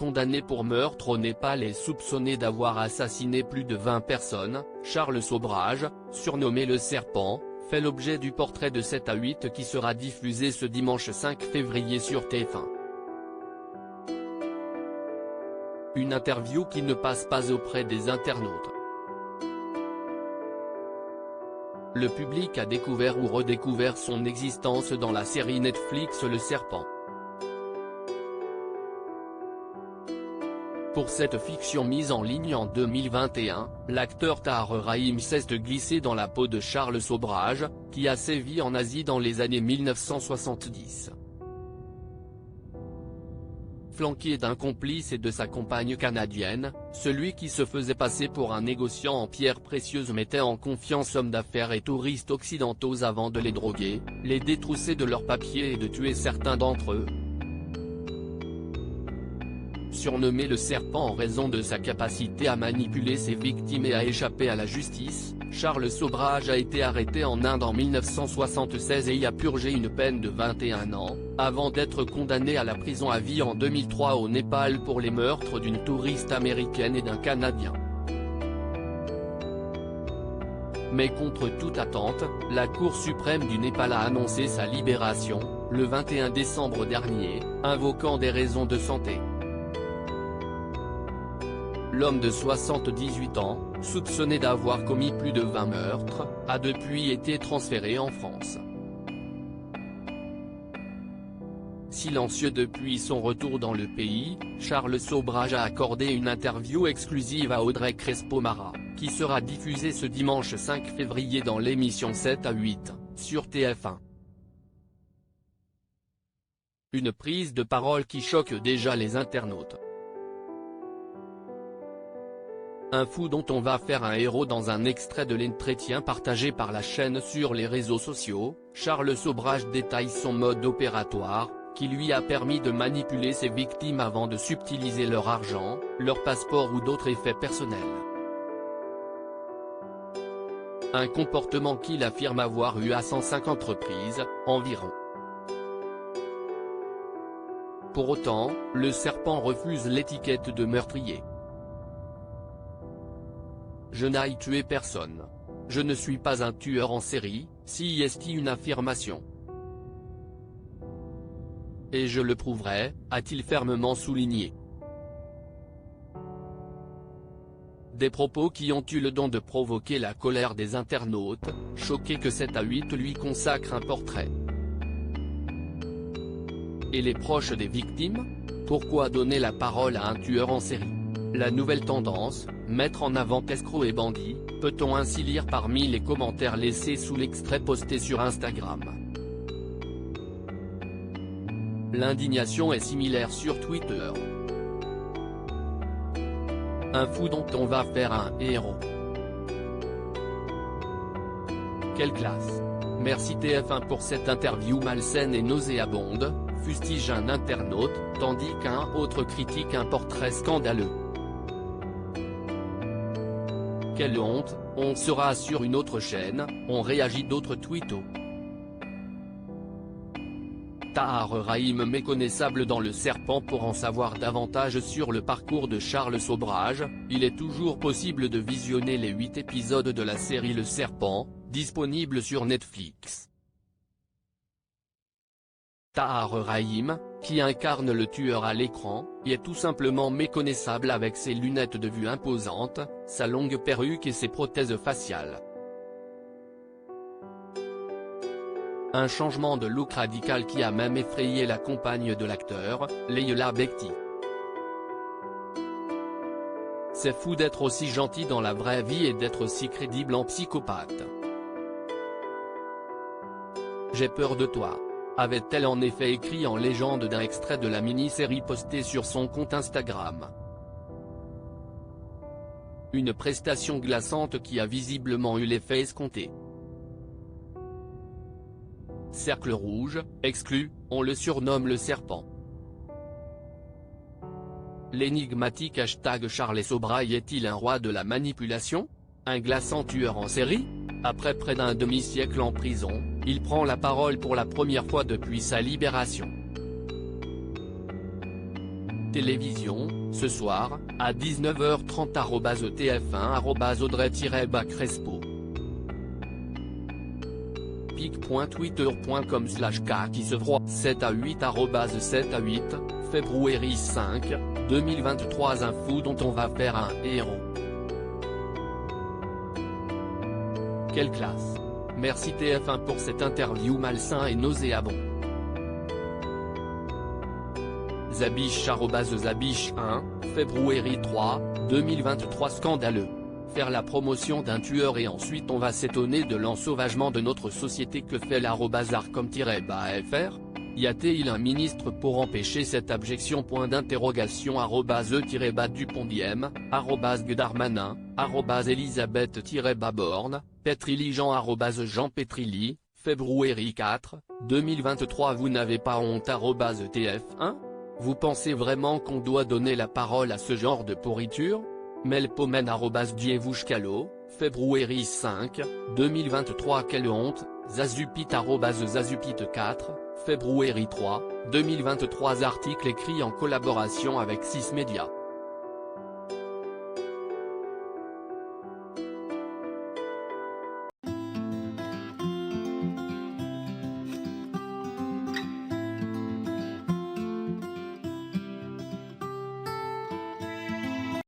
condamné pour meurtre au Népal et soupçonné d'avoir assassiné plus de 20 personnes, Charles Sobrage, surnommé le Serpent, fait l'objet du portrait de 7 à 8 qui sera diffusé ce dimanche 5 février sur TF1. Une interview qui ne passe pas auprès des internautes. Le public a découvert ou redécouvert son existence dans la série Netflix Le Serpent. Pour cette fiction mise en ligne en 2021, l'acteur Tahar Rahim s'est glissé dans la peau de Charles Sobrage, qui a sévi en Asie dans les années 1970. Flanqué d'un complice et de sa compagne canadienne, celui qui se faisait passer pour un négociant en pierres précieuses mettait en confiance hommes d'affaires et touristes occidentaux avant de les droguer, les détrousser de leurs papiers et de tuer certains d'entre eux. Surnommé le Serpent en raison de sa capacité à manipuler ses victimes et à échapper à la justice, Charles Sobrage a été arrêté en Inde en 1976 et y a purgé une peine de 21 ans, avant d'être condamné à la prison à vie en 2003 au Népal pour les meurtres d'une touriste américaine et d'un Canadien. Mais contre toute attente, la Cour suprême du Népal a annoncé sa libération, le 21 décembre dernier, invoquant des raisons de santé. L'homme de 78 ans, soupçonné d'avoir commis plus de 20 meurtres, a depuis été transféré en France. Silencieux depuis son retour dans le pays, Charles Sobrage a accordé une interview exclusive à Audrey Crespo-Mara, qui sera diffusée ce dimanche 5 février dans l'émission 7 à 8, sur TF1. Une prise de parole qui choque déjà les internautes. Un fou dont on va faire un héros. Dans un extrait de l'entretien partagé par la chaîne sur les réseaux sociaux, Charles Sobrage détaille son mode opératoire, qui lui a permis de manipuler ses victimes avant de subtiliser leur argent, leur passeport ou d'autres effets personnels. Un comportement qu'il affirme avoir eu à 150 reprises, environ. Pour autant, le Serpent refuse l'étiquette de meurtrier. Je n'ai tué personne. Je ne suis pas un tueur en série, si est une affirmation. Et je le prouverai, a-t-il fermement souligné. Des propos qui ont eu le don de provoquer la colère des internautes, choqués que 7 à 8 lui consacre un portrait. Et les proches des victimes? Pourquoi donner la parole à un tueur en série? La nouvelle tendance, mettre en avant escrocs et bandits, peut-on ainsi lire parmi les commentaires laissés sous l'extrait posté sur Instagram. L'indignation est similaire sur Twitter. Un fou dont on va faire un héros. Quelle classe. Merci TF1 pour cette interview malsaine et nauséabonde, fustige un internaute, tandis qu'un autre critique un portrait scandaleux. Quelle honte, on sera sur une autre chaîne, on réagit d'autres tweetos. Tahar Rahim méconnaissable dans Le Serpent. Pour en savoir davantage sur le parcours de Charles Sobrage, il est toujours possible de visionner les 8 épisodes de la série Le Serpent, disponible sur Netflix. Tahar Rahim, qui incarne le tueur à l'écran, est tout simplement méconnaissable avec ses lunettes de vue imposantes, sa longue perruque et ses prothèses faciales. Un changement de look radical qui a même effrayé la compagne de l'acteur, Leila Bekti. C'est fou d'être aussi gentil dans la vraie vie et d'être aussi crédible en psychopathe. J'ai peur de toi. Avait-elle en effet écrit en légende d'un extrait de la mini-série postée sur son compte Instagram. Une prestation glaçante qui a visiblement eu l'effet escompté. Cercle rouge, exclu, on le surnomme le Serpent. L'énigmatique hashtag Charles Sobrage est-il un roi de la manipulation? Un glaçant tueur en série? Après près d'un demi-siècle en prison, il prend la parole pour la première fois depuis sa libération. télévision, ce soir, à 19h30 @TF1 @Audrey-Crespo. pic.twitter.com/K 7 à 8 7 à 8, février 5, 2023. Info dont on va faire un héros. Quelle classe! Merci TF1 pour cette interview malsain et nauséabond. Zabiche @Zabiche 1, février 3, 2023. Scandaleux. Faire la promotion d'un tueur et ensuite on va s'étonner de l'ensauvagement de notre société. Que fait l'arobase-arcom-fr? Y a-t-il un ministre pour empêcher cette abjection? @e-Dupont-Diem, @Darmanin, @Elisabeth-Borne, Petrili-Jean @Jean Petrilli, février 4, 2023. Vous n'avez pas honte? @TF1? Vous pensez vraiment qu'on doit donner la parole à ce genre de pourriture? Melpomen @Dievouchkalo, février 5, 2023. Quelle honte! Zazupit @Zazupit 4, février 3, 2023. Article écrit en collaboration avec 6 Médias.